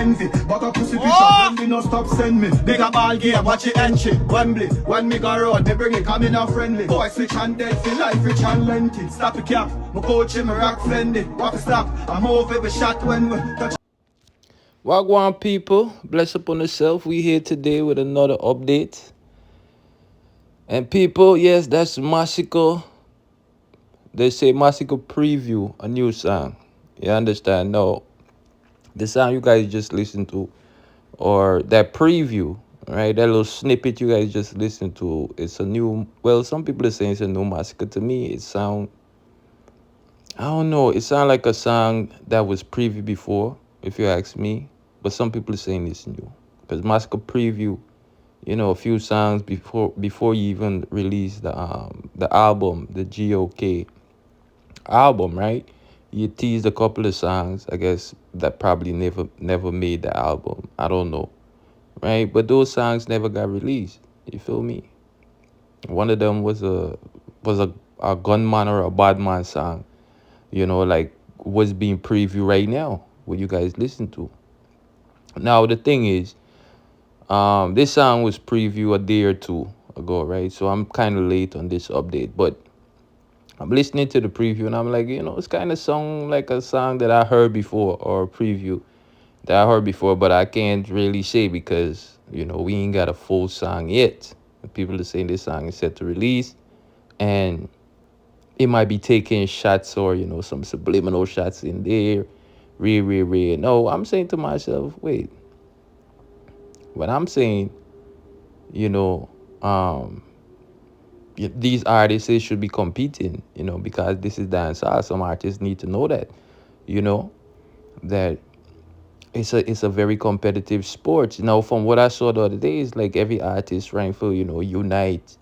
envy. But a pussy picture when me no stop send me. Bigger ball game, watch it entry. Wembley, when me go road, me bring it, come in a friendly. Boy switch and dead, feel life rich and lengthy. Stop it cap, my coach him, me rock flendy. What to stop, I move every shot when we touch. Wagwan people, bless upon yourself. We here today with another update. And people, yes, that's Masicka. They say Masicka preview, a new song. You understand? No, the song you guys just listened to, or that preview, right? That little snippet you guys just listened to, it's a new, well, some people are saying it's a new Masicka. To me, it sound, I don't know, it sound like a song that was preview before, if you ask me. But some people are saying it's new. Because Masicka preview, you know, a few songs before you even release the album, the GOK album, right? You teased a couple of songs, I guess, that probably never made the album. I don't know, right? But those songs never got released. You feel me? One of them was a gunman or a bad man song, you know, like what's being previewed right now, what you guys listen to. Now the thing is, this song was previewed a day or two ago, right? So I'm kind of late on this update, but I'm listening to the preview and I'm like, you know, it's kind of song like a song that I heard before, or a preview that I heard before, but I can't really say because, you know, we ain't got a full song yet. People are saying this song is set to release, and it might be taking shots or, you know, some subliminal shots in there. No, I'm saying to myself, wait, when I'm saying, you know, these artists, they should be competing, you know, because this is dancehall. Some artists need to know that, you know, that it's a very competitive sport. You know, from what I saw the other day, it's like every artist trying to, you know, unite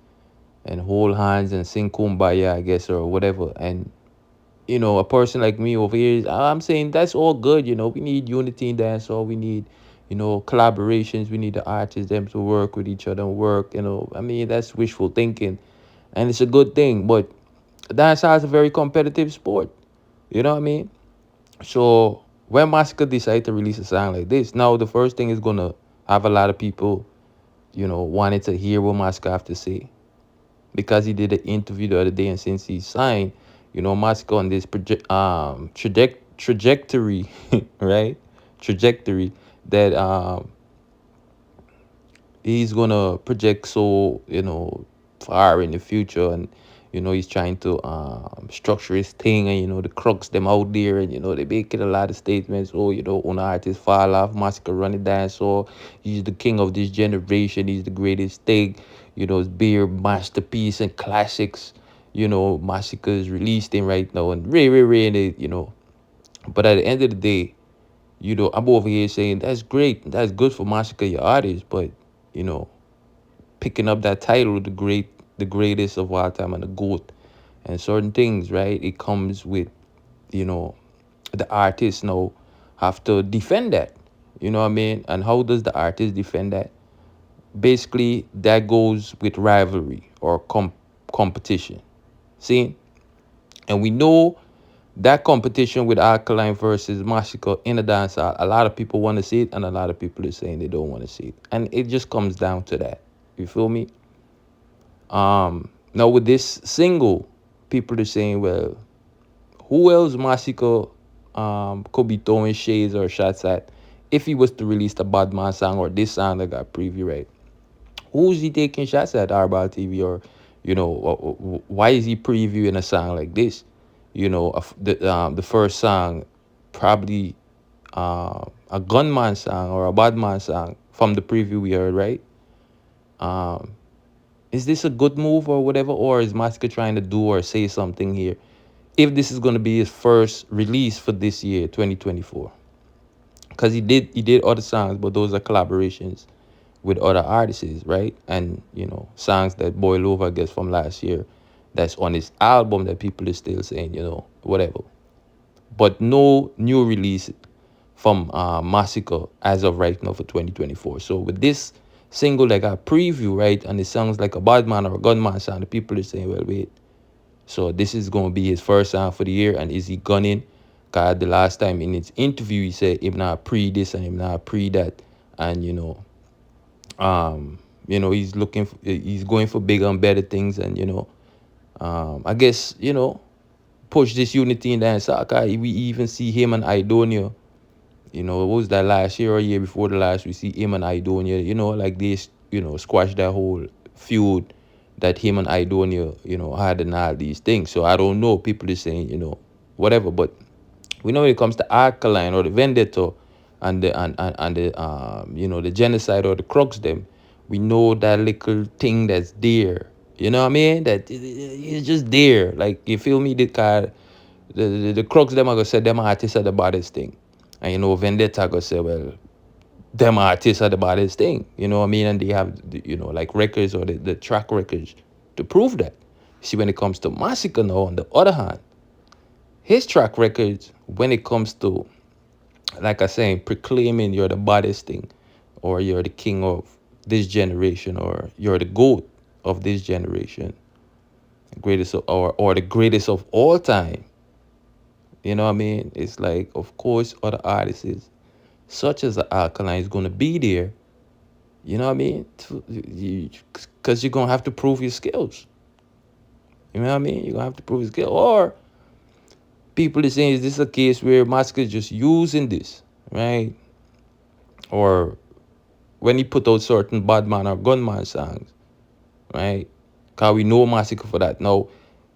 and hold hands and sing kumbaya, I guess, or whatever. And, you know, a person like me over here, I'm saying that's all good. You know, we need unity in dancehall. We need, you know, collaborations. We need the artists, them to work with each other and work, you know. I mean, that's wishful thinking. And it's a good thing. But dancehall is a very competitive sport. You know what I mean? So when Masicka decide to release a song like this, now the first thing is gonna have a lot of people, you know, wanting to hear what Masicka have to say. Because he did an interview the other day, and since he signed, you know, Masicka on this trajectory, right? Trajectory that he's gonna project so, you know, far in the future. And, you know, he's trying to structure his thing, and, you know, the crooks them out there, and, you know, they making a lot of statements. Oh, you know, on artists fall off, Masicka running dance, so he's the king of this generation, he's the greatest thing, you know, it's beer masterpiece and classics, you know, Masicka is released in right now, and and it, you know. But at the end of the day, you know, I'm over here saying that's great, that's good for Masicka, your artist, but, you know, picking up that title, the greatest of all time, and the GOAT, and certain things, right? It comes with, you know, the artist now have to defend that. You know what I mean? And how does the artist defend that? Basically, that goes with rivalry or competition. See? And we know that competition with Alkaline versus Masicka in the dance, a lot of people want to see it, and a lot of people are saying they don't want to see it. And it just comes down to that. You feel me? Now with this single, people are saying, well, who else Masicka could be throwing shades or shots at if he was to release the Bad Man song or this song that got preview, right? Who's he taking shots at, Arbal TV? Or, you know, why is he previewing a song like this? You know, the first song, probably a gunman song or a bad man song from the preview we heard, right? Is this a good move or whatever? Or is Masicka trying to do or say something here? If this is going to be his first release for this year, 2024. Because he did other songs, but those are collaborations with other artists, right? And, you know, songs that boil over, I guess, from last year, that's on his album that people are still saying, you know, whatever. But no new release from Masicka as of right now for 2024. So with this single like a preview, right, and it sounds like a bad man or a gunman song, the people are saying, well, wait, so this is going to be his first song for the year, and is he gunning Cause the last time in his interview he said him not pre this and him not pre that, and um, he's going for bigger and better things, and I guess push this unity in dancehall. Cause we even see him and Idonia. What was that last year or year before the last? We see him and Idonia. Like this, squash that whole feud that him and Idonia, had and all these things. So I don't know. People are saying, whatever, but we know when it comes to alkaline or the vendetta and the the genocide or the crux them, we know that little thing that's there. You know what I mean? That it's just there. Like, you feel me? The crux them are gonna say them artists are the baddest thing. And vendetta gonna say, well, them artists are the baddest thing. You know what I mean? And they have like records or the track records to prove that. See, when it comes to Masicka now, on the other hand, his track records, when it comes to, like I say, proclaiming you're the baddest thing, or you're the king of this generation, or you're the GOAT of this generation, greatest or the greatest of all time. You know what I mean? It's like, of course, other artists, such as the Alkaline, is going to be there. You know what I mean? Because you're going to have to prove your skills. You know what I mean? You're going to have to prove your skill. Or people are saying, is this a case where Masicka is just using this, right? Or when he put out certain Badman or Gunman songs, right? Because we know Masicka for that. Now,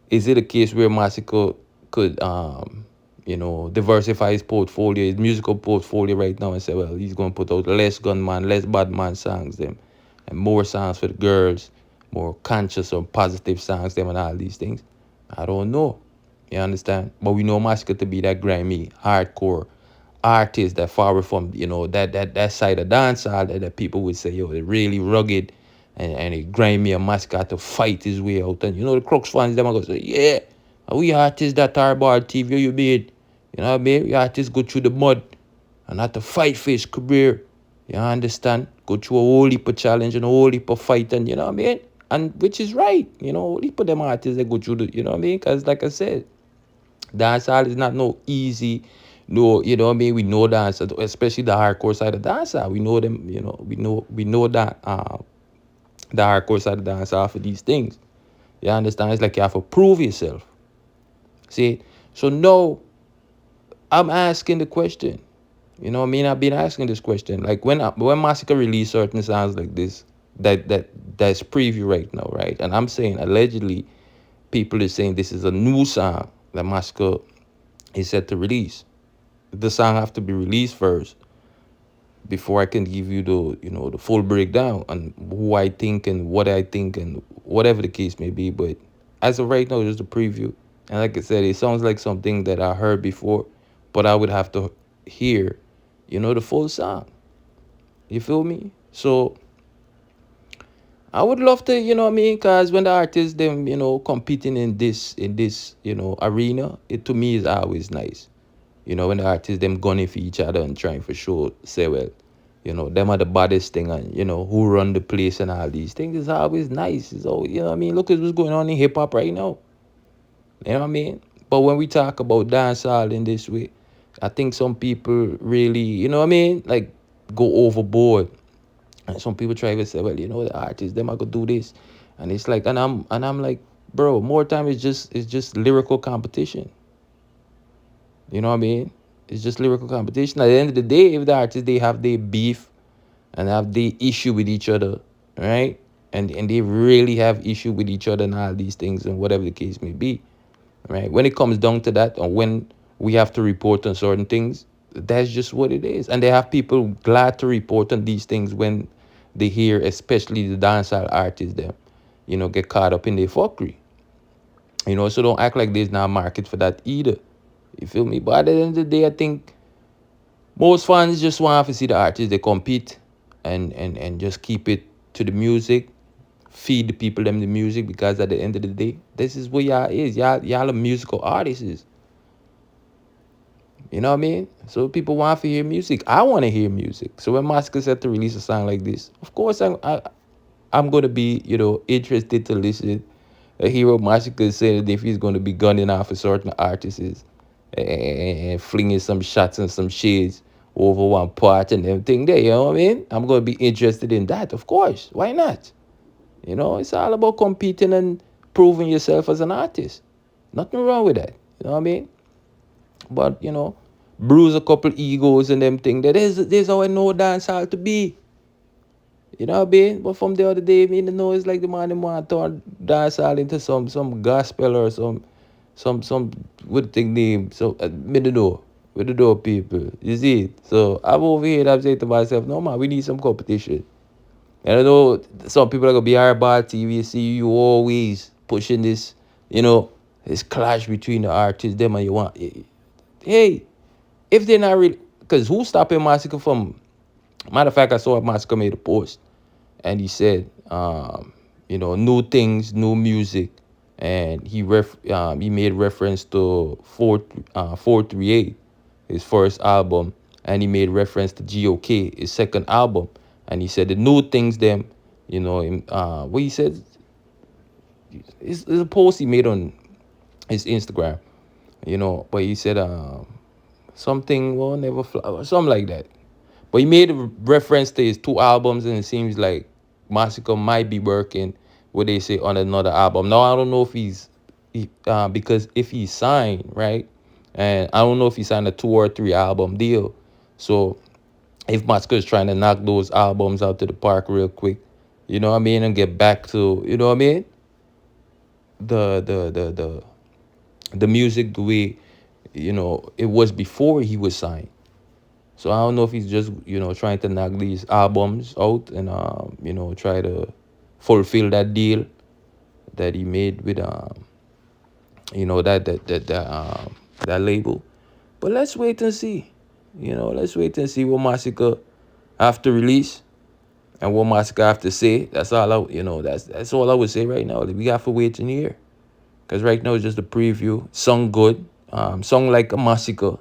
is it a case where Masicka could, diversify his portfolio, his musical portfolio right now, and say, well, he's going to put out less Gunman, less Badman songs, them, and more songs for the girls, more conscious or positive songs, them, and all these things? I don't know. You understand? But we know Masicka to be that grimy, hardcore artist that far from, that side of dancehall that people would say, yo, they're really rugged and it grimy, and Masicka had to fight his way out. And the Crux fans, them are going to say, yeah, we artists that are about TV, you mean? You know what I mean? We artists go through the mud and have to fight for his career. You understand? Go through a whole heap of challenge and a whole heap of fight, and you know what I mean? And which is right. A whole heap of them artists that go through the, you know what I mean? Because like I said, dancehall is not no easy. No, you know what I mean? We know dance, especially the hardcore side of dancehall. We know them, we know that the hardcore side of dancehall for these things. You understand? It's like you have to prove yourself. See? So no, I'm asking the question. You know what I mean? I've been asking this question. Like when Masicka released certain songs like this, that's preview right now, right? And I'm saying allegedly, people are saying this is a new song that Masicka is set to release. The song have to be released first before I can give you the full breakdown on who I think and what I think and whatever the case may be. But as of right now, just a preview. And like I said, it sounds like something that I heard before, but I would have to hear, the full song. You feel me? So I would love to, you know what I mean? Because when the artists, them, competing in this arena, it to me is always nice. When the artists, them gunning for each other and trying for sure, say, well, them are the baddest thing, and, who run the place and all these things is always nice. It's all, you know what I mean? Look at what's going on in hip hop right now. You know what I mean? But when we talk about dancehall in this way, I think some people really, you know what I mean? Like, go overboard. And some people try to say, well, the artists, them are gonna do this. And it's like, and I'm like, bro, more time it's just lyrical competition. You know what I mean? It's just lyrical competition. At the end of the day, if the artists, they have their beef and have their issue with each other, right? And they really have issue with each other and all these things and whatever the case may be, right? When it comes down to that, or when we have to report on certain things, that's just what it is. And they have people glad to report on these things when they hear, especially the dancehall artists, them, get caught up in their fuckery. So don't act like there's not a market for that either. You feel me? But at the end of the day, I think most fans just want to see the artists they compete and just keep it to the music, feed the people them the music, because at the end of the day, this is what y'all is. Y'all are musical artists. You know what I mean? So people want to hear music. I want to hear music. So when Masicka said to release a song like this, of course I'm gonna be, interested to listen. A hero Masicka said that if he's gonna be gunning off for certain artists and flinging some shots and some shades over one part and everything there. You know what I mean? I'm gonna be interested in that, of course. Why not? You know, it's all about competing and proving yourself as an artist. Nothing wrong with that. You know what I mean? But bruise a couple egos and them thing. There's how I know dancehall to be. You know what I mean? But from the other day, me know it's like the man them want to turn dancehall into some gospel or some what the thing name. So me don't know. We don't know people. You see it? So I'm over here and I'm saying to myself, no man, we need some competition. And I know some people are gonna be hardball TV, see you always pushing this, this clash between the artists, them and you want hey, if they're not really, because who's stopping Masicka from? Matter of fact, I saw Masicka made a post, and he said, new things, new music, and he made reference to 438, his first album, and he made reference to GOK, his second album, and he said the new things, them, what he said, is a post he made on his Instagram, but he said something will never fly, something like that. But he made a reference to his two albums, and it seems like Masicka might be working, what they say, on another album. Now I don't know if because if he's signed, right, and I don't know if he signed a 2 or 3 album deal. So if Masicka is trying to knock those albums out to the park real quick, you know what I mean, and get back to, you know what I mean, the music the way it was before he was signed. So I don't know if he's just trying to knock these albums out and try to fulfill that deal that he made with that label. But let's wait and see. Let's wait and see what Masicka have to release and what Masicka have to say. That's all that's all I would say right now. We got to wait and hear. Because right now it's just a preview. Song good. Song like a Masicka,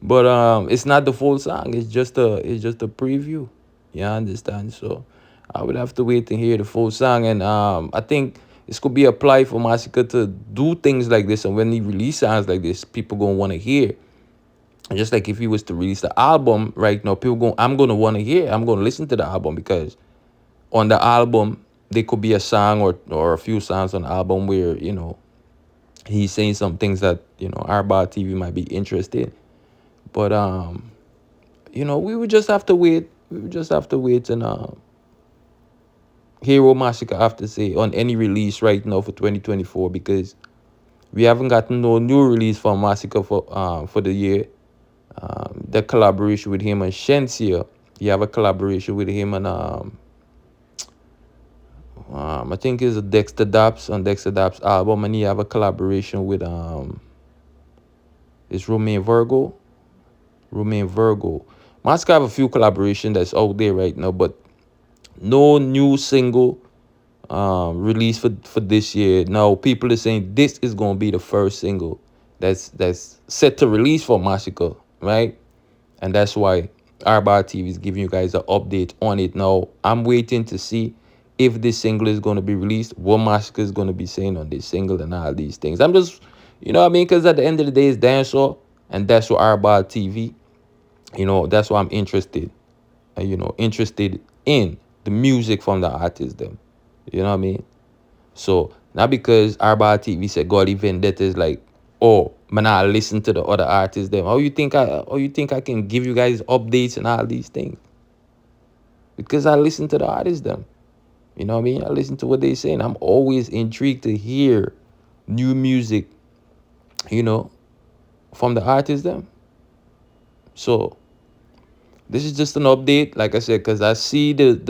But it's not the full song. It's just a preview. You understand? So I would have to wait and hear the full song. And I think this could be applied for Masicka to do things like this. And when he release songs like this, people gonna want to hear. And just like if he was to release the album right now, I'm gonna want to hear. I'm gonna listen to the album, because on the album there could be a song or a few songs on the album where he's saying some things that Arba TV might be interested. But we would just have to wait. We would just have to wait and hear what Masicka have to say on any release right now for 2024, because we haven't gotten no new release from Masicka for the year. The collaboration with him and Shensia. You have a collaboration with him and I think it's Dexter Daps on Dexter Daps album, and you have a collaboration with it's Romain Virgo. Masicka have a few collaborations that's out there right now, but no new single released for this year. Now people are saying this is gonna be the first single that's set to release for Masicka, right? And that's why Arba TV is giving you guys an update on it. Now I'm waiting to see if this single is going to be released, what Masicka is going to be saying on this single and all these things. I'm just, what I mean? Because at the end of the day, it's dancehall, and that's what Arba TV, that's why I'm interested, interested in the music from the artists, them. You know what I mean? So, not because Arba TV said God Vendetta is like, oh, man, I listen to the other artists, them. How you think I can give you guys updates and all these things? Because I listen to the artists, them. You know what I mean? I listen to what they say, and I'm always intrigued to hear new music, from the artists, them. So this is just an update, like I said, because I see the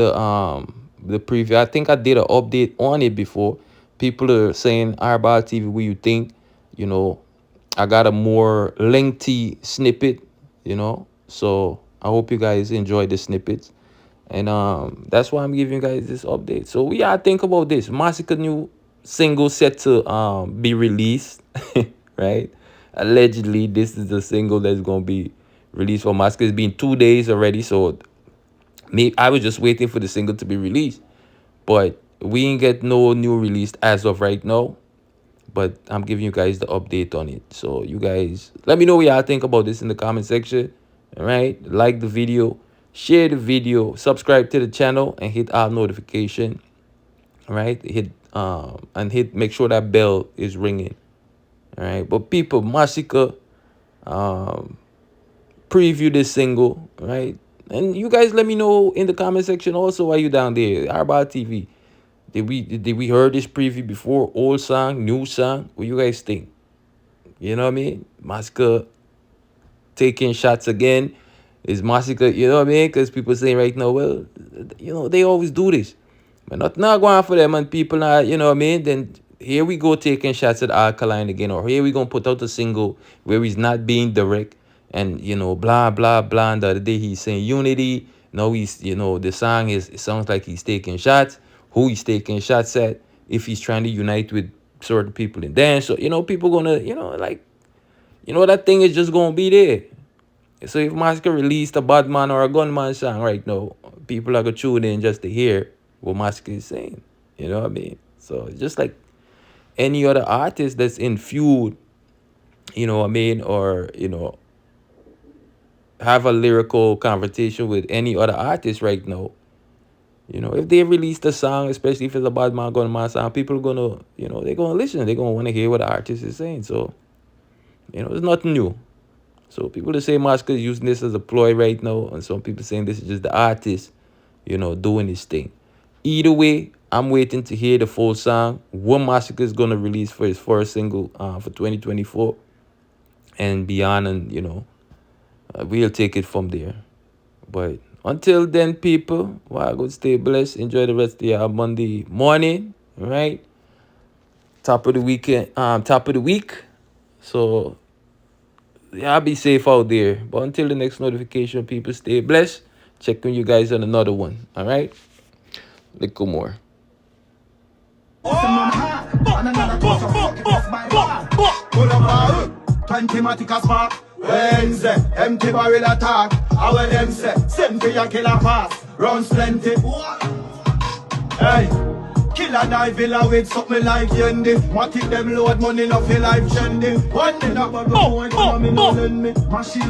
preview. I think I did an update on it before. People are saying, Arba TV, what you think? I got a more lengthy snippet, So I hope you guys enjoy the snippets. And that's why I'm giving you guys this update. So we gotta think about this. Masicka new single set to be released, right? Allegedly, this is the single that's gonna be released for Masicka. It's been 2 days already, so I was just waiting for the single to be released. But we ain't get no new release as of right now. but I'm giving you guys the update on it. So you guys, let me know what y'all think about this in the comment section. All right, like the video, share the video, subscribe to the channel, and hit all notification. All right, make sure that bell is ringing. All right, but people, Masicka preview this single, right? And you guys let me know in the comment section also why you down there. Arbal TV. Did we heard this preview before? Old song, new song? What you guys think? You know what I mean? Masicka taking shots again. Is Masicka, you know what I mean? Because people saying right now, well, you know, they always do this. But not going for them and people not, you know what I mean? Then here we go taking shots at Alkaline again. Or here we going to put out a single where he's not being direct. And, you know, blah, blah, blah. And the other day he's saying unity. Now he's, you know, the song it sounds like he's taking shots. Who he's taking shots at. If he's trying to unite with certain people in dance. So, you know, people going to, you know, like, you know, that thing is just going to be there. So if Masicka released a Badman or a Gunman song right now, people are going to tune in just to hear what Masicka is saying. You know what I mean? So just like any other artist that's in feud, you know what I mean? Or, you know, have a lyrical conversation with any other artist right now. You know, if they release a song, especially if it's a Badman Gunman song, people are going to, you know, they're going to listen. They're going to want to hear what the artist is saying. So, you know, it's nothing new. So people that say Masicka is using this as a ploy right now, and some people saying this is just the artist, you know, doing his thing. Either way, I'm waiting to hear the full song. What Masicka is going to release for his first single for 2024 and beyond, and, you know, we'll take it from there. But until then, people, well, go stay blessed. Enjoy the rest of your Monday morning, all right? Top of the weekend, top of the week. So, yeah, be safe out there. But until the next notification, people, stay blessed. Check on you guys on another one. All right? Little more. Wednesday, empty barrel attack. Our them say, send for your killer pass. Rounds plenty. Hey, killer knife villa with something like Yendi. What if them load money, no feel like trendy. One day, that will go on, me no lend me. Machine.